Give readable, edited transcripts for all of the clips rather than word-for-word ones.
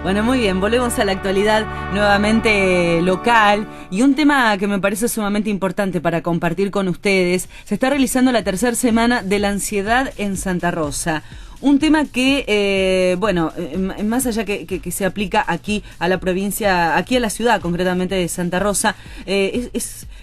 Bueno, muy bien, volvemos a la actualidad nuevamente local y un tema que me parece sumamente importante para compartir con ustedes. Se está realizando la tercera semana de la ansiedad en Santa Rosa. Un tema que, más allá que se aplica aquí a la provincia, aquí a la ciudad concretamente de Santa Rosa,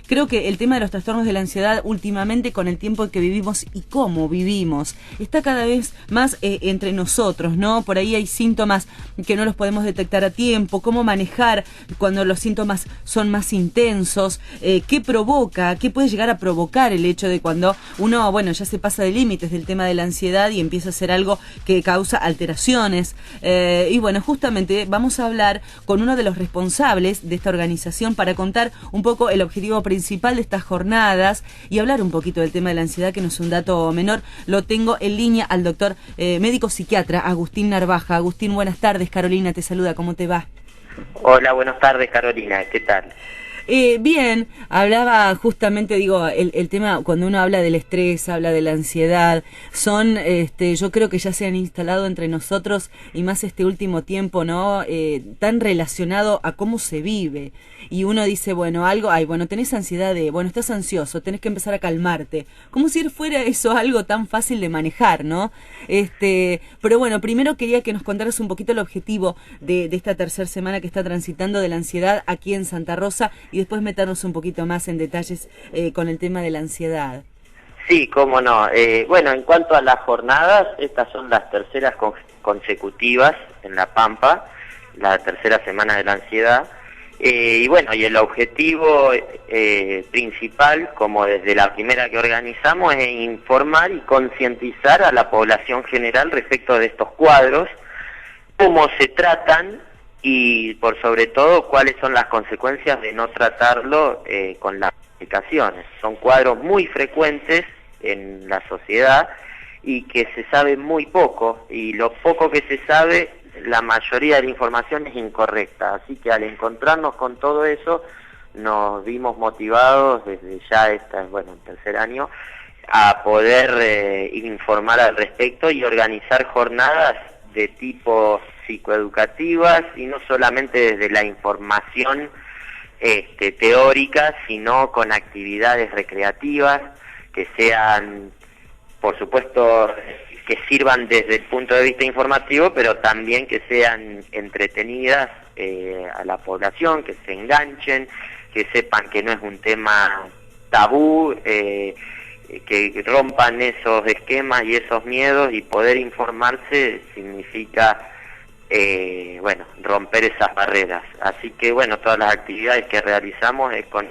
creo que el tema de los trastornos de la ansiedad últimamente con el tiempo que vivimos y cómo vivimos, está cada vez más entre nosotros, ¿no? Por ahí hay síntomas que no los podemos detectar a tiempo, cómo manejar cuando los síntomas son más intensos, qué provoca, qué puede llegar a provocar el hecho de cuando uno, ya se pasa de límites del tema de la ansiedad y empieza a hacer algo que causa alteraciones. Justamente vamos a hablar con uno de los responsables de esta organización para contar un poco el objetivo principal de estas jornadas y hablar un poquito del tema de la ansiedad, que no es un dato menor. Lo tengo en línea al doctor médico psiquiatra Agustín Narvaja. Agustín, buenas tardes. Carolina te saluda, ¿cómo te va? Hola, buenas tardes, Carolina, ¿qué tal? Bien, hablaba justamente, el tema, cuando uno habla del estrés, habla de la ansiedad, yo creo que ya se han instalado entre nosotros, y más este último tiempo, ¿no? Tan relacionado a cómo se vive. Y uno dice, tenés ansiedad estás ansioso, tenés que empezar a calmarte. Como si fuera eso algo tan fácil de manejar, ¿no? Pero bueno, primero quería que nos contaras un poquito el objetivo de esta tercera semana que está transitando de la ansiedad aquí en Santa Rosa, y después meternos un poquito más en detalles con el tema de la ansiedad. Sí, cómo no. En cuanto a las jornadas, estas son las terceras consecutivas en La Pampa, la tercera semana de la ansiedad. Y el objetivo principal, como desde la primera que organizamos, es informar y concientizar a la población general respecto de estos cuadros, cómo se tratan y, por sobre todo, cuáles son las consecuencias de no tratarlo con las medicaciones. Son cuadros muy frecuentes en la sociedad y que se sabe muy poco, y lo poco que se sabe, la mayoría de la información es incorrecta. Así que al encontrarnos con todo eso, nos vimos motivados desde ya el tercer año, a poder informar al respecto y organizar jornadas de tipo psicoeducativas, y no solamente desde la información teórica, sino con actividades recreativas que sean, por supuesto, que sirvan desde el punto de vista informativo, pero también que sean entretenidas a la población, que se enganchen, que sepan que no es un tema tabú, que rompan esos esquemas y esos miedos, y poder informarse significa romper esas barreras. Así que todas las actividades que realizamos es con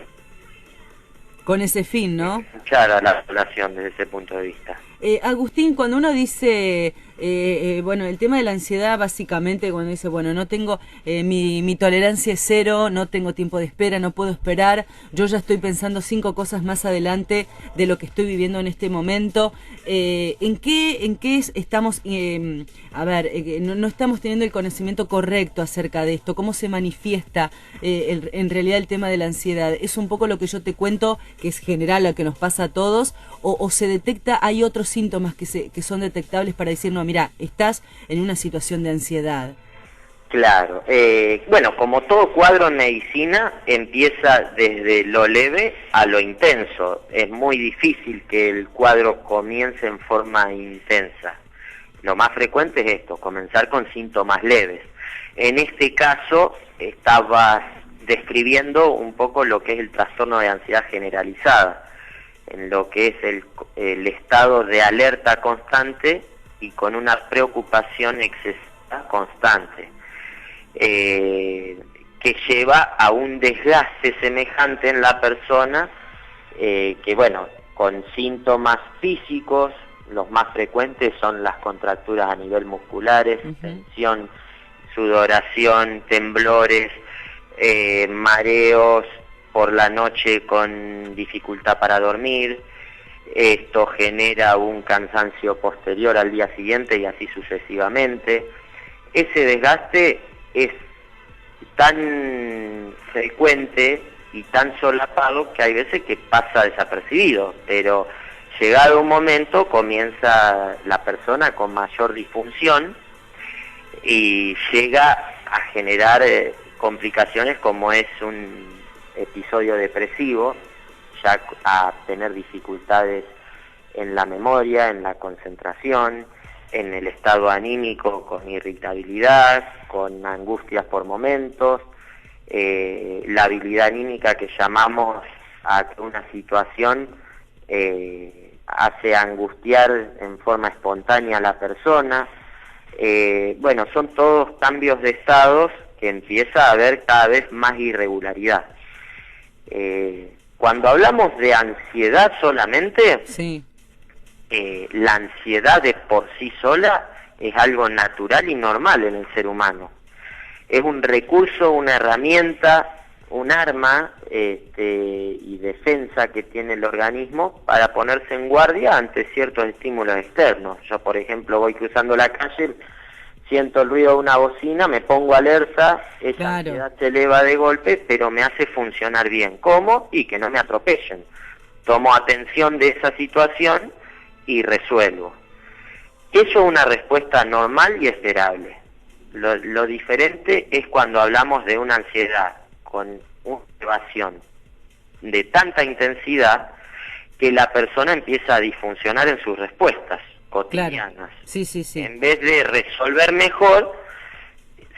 ese fin, ¿no? Escuchar a la población desde ese punto de vista. Agustín, cuando uno dice, el tema de la ansiedad, básicamente, cuando dice, no tengo, mi tolerancia es cero, no tengo tiempo de espera, no puedo esperar, yo ya estoy pensando 5 cosas más adelante de lo que estoy viviendo en este momento. ¿En qué estamos, no estamos teniendo el conocimiento correcto acerca de esto? ¿Cómo se manifiesta en realidad el tema de la ansiedad? ¿Es un poco lo que yo te cuento, que es general, lo que nos pasa a todos, o se detecta, hay otros síntomas que son detectables para decir, no, mira, estás en una situación de ansiedad? Claro, como todo cuadro en medicina, empieza desde lo leve a lo intenso. Es muy difícil que el cuadro comience en forma intensa. Lo más frecuente es esto, comenzar con síntomas leves. En este caso, estabas describiendo un poco lo que es el trastorno de ansiedad generalizada, en lo que es el estado de alerta constante y con una preocupación excesiva constante, que lleva a un desgaste semejante en la persona, con síntomas físicos. Los más frecuentes son las contracturas a nivel musculares, tensión, sudoración, temblores, mareos por la noche con dificultad para dormir. Esto genera un cansancio posterior al día siguiente y así sucesivamente. Ese desgaste es tan frecuente y tan solapado que hay veces que pasa desapercibido, pero llegado un momento comienza la persona con mayor disfunción y llega a generar complicaciones como es un episodio depresivo, ya a tener dificultades en la memoria, en la concentración, en el estado anímico, con irritabilidad, con angustias por momentos, la habilidad anímica que llamamos a que una situación hace angustiar en forma espontánea a la persona. Bueno, son todos cambios de estados que empieza a haber cada vez más irregularidad. Cuando hablamos de ansiedad solamente, sí, la ansiedad de por sí sola es algo natural y normal en el ser humano. Es un recurso, una herramienta, un arma y defensa que tiene el organismo para ponerse en guardia ante ciertos estímulos externos. Yo, por ejemplo, voy cruzando la calle, siento el ruido de una bocina, me pongo alerta, esa ansiedad se eleva de golpe, pero me hace funcionar bien. ¿Cómo? Y que no me atropellen. Tomo atención de esa situación y resuelvo. Eso es una respuesta normal y esperable. Lo diferente es cuando hablamos de una ansiedad con una elevación de tanta intensidad que la persona empieza a disfuncionar en sus respuestas cotidianas. Claro. Sí, sí, sí. En vez de resolver mejor,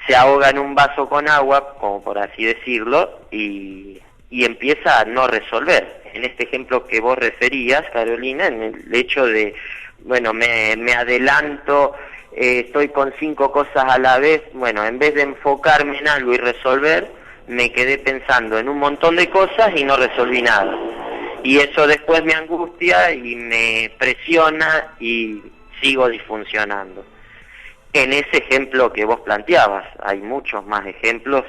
se ahoga en un vaso con agua, como por así decirlo, y empieza a no resolver. En este ejemplo que vos referías, Carolina, en el hecho de, bueno, me adelanto, estoy con 5 cosas a la vez, bueno, en vez de enfocarme en algo y resolver, me quedé pensando en un montón de cosas y no resolví nada. Y eso después me angustia y me presiona y sigo disfuncionando. En ese ejemplo que vos planteabas, hay muchos más ejemplos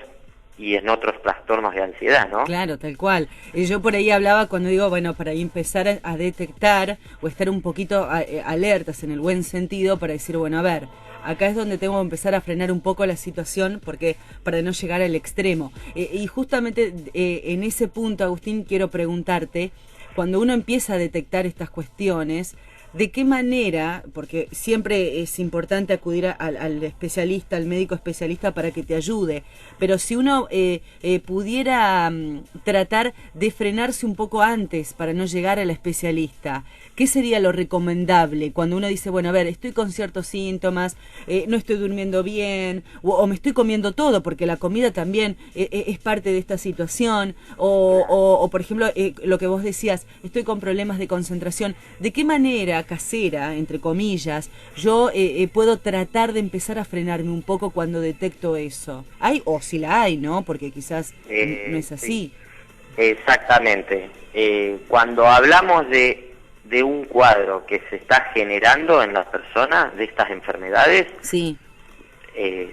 y en otros trastornos de ansiedad, ¿no? Claro, tal cual. Yo por ahí hablaba cuando digo, bueno, para empezar a detectar o estar un poquito alertas en el buen sentido para decir, bueno, a ver, acá es donde tengo que empezar a frenar un poco la situación porque para no llegar al extremo. Y justamente en ese punto, Agustín, quiero preguntarte, cuando uno empieza a detectar estas cuestiones, ¿de qué manera, porque siempre es importante acudir al especialista, al médico especialista para que te ayude, pero si uno pudiera tratar de frenarse un poco antes para no llegar al especialista, ¿qué sería lo recomendable cuando uno dice, bueno, a ver, estoy con ciertos síntomas, no estoy durmiendo bien, o me estoy comiendo todo, porque la comida también es parte de esta situación, o por ejemplo, lo que vos decías, estoy con problemas de concentración, ¿de qué manera casera, entre comillas, yo puedo tratar de empezar a frenarme un poco cuando detecto eso? ¿Hay? O si la hay, ¿no? Porque quizás no es así. Sí, exactamente. Cuando hablamos de un cuadro que se está generando en las personas, de estas enfermedades, sí,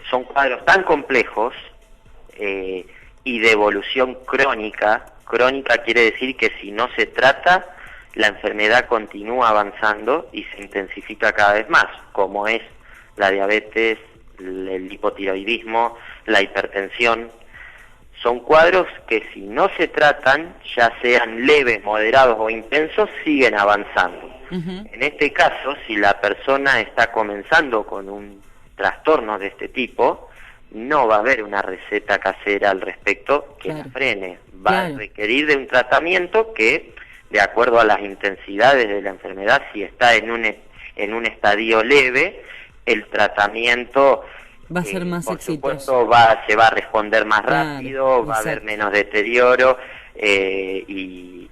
son cuadros tan complejos y de evolución crónica. Crónica quiere decir que si no se trata, la enfermedad continúa avanzando y se intensifica cada vez más, como es la diabetes, el hipotiroidismo, la hipertensión. Son cuadros que si no se tratan, ya sean leves, moderados o intensos, siguen avanzando. Uh-huh. En este caso, si la persona está comenzando con un trastorno de este tipo, no va a haber una receta casera al respecto que la frene. Va a requerir de un tratamiento que, de acuerdo a las intensidades de la enfermedad, si está en un estadio leve, el tratamiento va a ser más por exitoso. Supuesto, se va a responder más rápido, va a haber menos deterioro y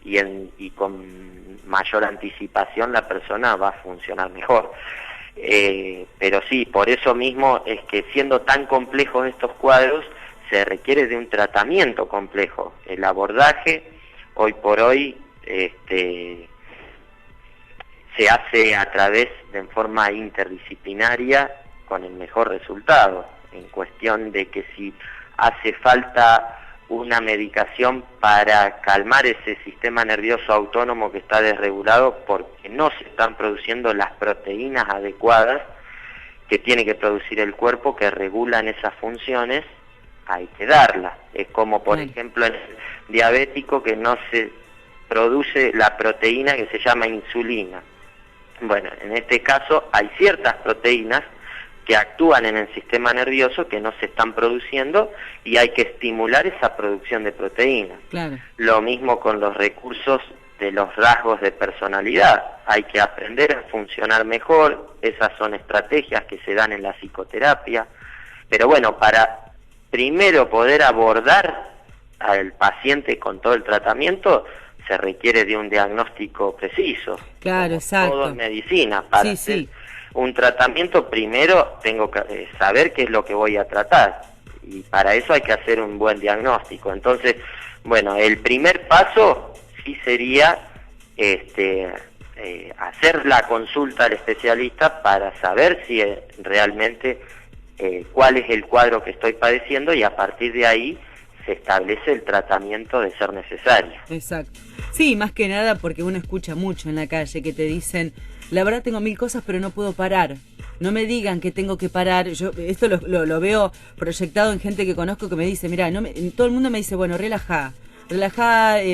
con mayor anticipación la persona va a funcionar mejor. Pero sí, por eso mismo es que siendo tan complejos estos cuadros, se requiere de un tratamiento complejo. El abordaje, hoy por hoy, se hace a través de forma interdisciplinaria con el mejor resultado, en cuestión de que si hace falta una medicación para calmar ese sistema nervioso autónomo que está desregulado porque no se están produciendo las proteínas adecuadas que tiene que producir el cuerpo que regulan esas funciones, hay que darlas. Es como por ejemplo en el diabético que no se produce la proteína que se llama insulina. Bueno, en este caso hay ciertas proteínas que actúan en el sistema nervioso que no se están produciendo y hay que estimular esa producción de proteínas. Claro. Lo mismo con los recursos de los rasgos de personalidad. Hay que aprender a funcionar mejor, esas son estrategias que se dan en la psicoterapia. Pero bueno, para primero poder abordar al paciente con todo el tratamiento, se requiere de un diagnóstico preciso. Claro, exacto. Todo en medicina. Para hacer un tratamiento, primero tengo que saber qué es lo que voy a tratar. Y para eso hay que hacer un buen diagnóstico. Entonces, bueno, el primer paso sí sería hacer la consulta al especialista para saber si realmente cuál es el cuadro que estoy padeciendo y a partir de ahí se establece el tratamiento de ser necesario. Exacto. Sí, más que nada porque uno escucha mucho en la calle que te dicen, la verdad tengo 1000 cosas pero no puedo parar. No me digan que tengo que parar. Yo esto lo veo proyectado en gente que conozco que me dice, mira, todo el mundo me dice, bueno, relajá,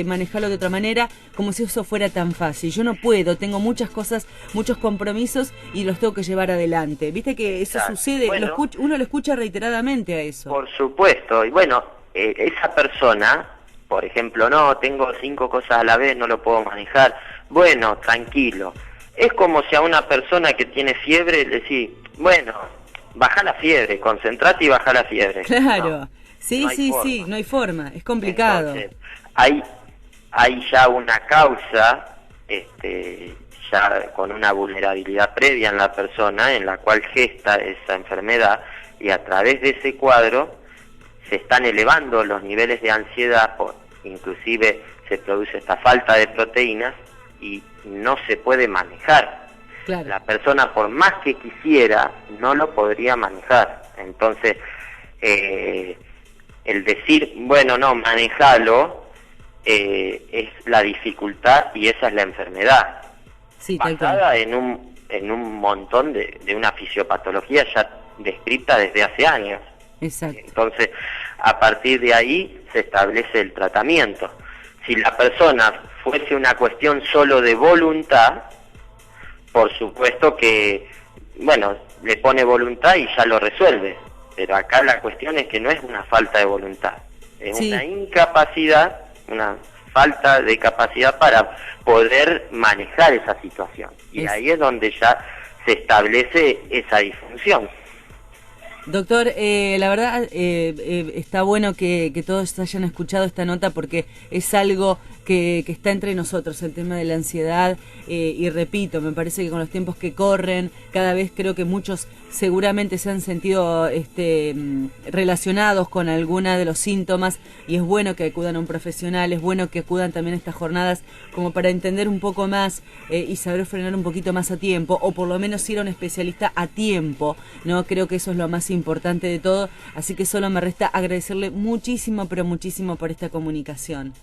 manejalo de otra manera, como si eso fuera tan fácil. Yo no puedo, tengo muchas cosas, muchos compromisos y los tengo que llevar adelante. Viste que eso sucede, bueno, uno lo escucha reiteradamente a eso. Por supuesto, y bueno, esa persona, por ejemplo, no, tengo 5 cosas a la vez, no lo puedo manejar. Bueno, tranquilo. Es como si a una persona que tiene fiebre le decís, bueno, baja la fiebre, concentrate y baja la fiebre. Claro. No, sí, no hay forma, es complicado. Entonces, hay ya una causa, ya con una vulnerabilidad previa en la persona, en la cual gesta esa enfermedad, y a través de ese cuadro se están elevando los niveles de ansiedad, inclusive se produce esta falta de proteínas y no se puede manejar. Claro. La persona, por más que quisiera, no lo podría manejar. Entonces, el decir, bueno, no, manejalo, es la dificultad y esa es la enfermedad. Sí, basada en un montón de una fisiopatología ya descrita desde hace años. Exacto. Entonces, a partir de ahí se establece el tratamiento. Si la persona fuese una cuestión solo de voluntad, por supuesto que, bueno, le pone voluntad y ya lo resuelve. Pero acá la cuestión es que no es una falta de voluntad, es una incapacidad, una falta de capacidad para poder manejar esa situación. Y ahí es donde ya se establece esa disfunción. Doctor, la verdad está bueno que todos hayan escuchado esta nota porque es algo que está entre nosotros, el tema de la ansiedad, y repito, me parece que con los tiempos que corren, cada vez creo que muchos seguramente se han sentido relacionados con alguna de los síntomas y es bueno que acudan a un profesional, es bueno que acudan también a estas jornadas como para entender un poco más y saber frenar un poquito más a tiempo o por lo menos ir a un especialista a tiempo, ¿no? Creo que eso es lo más importante de todo, así que solo me resta agradecerle muchísimo, pero muchísimo por esta comunicación.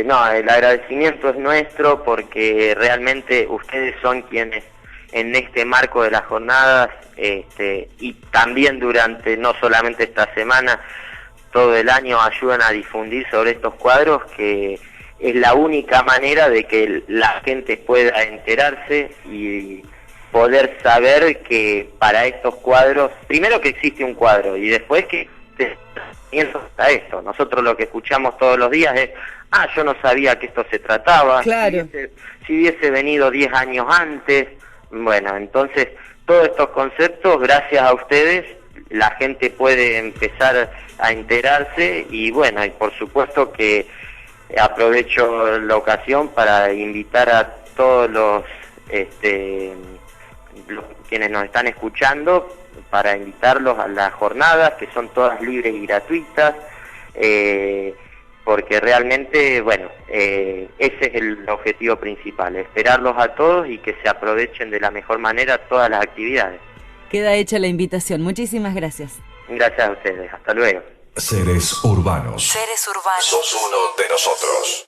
No, el agradecimiento es nuestro porque realmente ustedes son quienes en este marco de las jornadas y también durante no solamente esta semana, todo el año ayudan a difundir sobre estos cuadros que es la única manera de que la gente pueda enterarse y poder saber que para estos cuadros, primero que existe un cuadro y después que está esto. Nosotros lo que escuchamos todos los días es, yo no sabía que esto se trataba, claro. Si hubiese venido 10 años antes. Bueno, entonces todos estos conceptos, gracias a ustedes, la gente puede empezar a enterarse y bueno, y por supuesto que aprovecho la ocasión para invitar a todos los quienes nos están escuchando, para invitarlos a las jornadas, que son todas libres y gratuitas, porque realmente, bueno, ese es el objetivo principal, esperarlos a todos y que se aprovechen de la mejor manera todas las actividades. Queda hecha la invitación. Muchísimas gracias. Gracias a ustedes. Hasta luego. Seres urbanos. Seres urbanos. Sos uno de nosotros.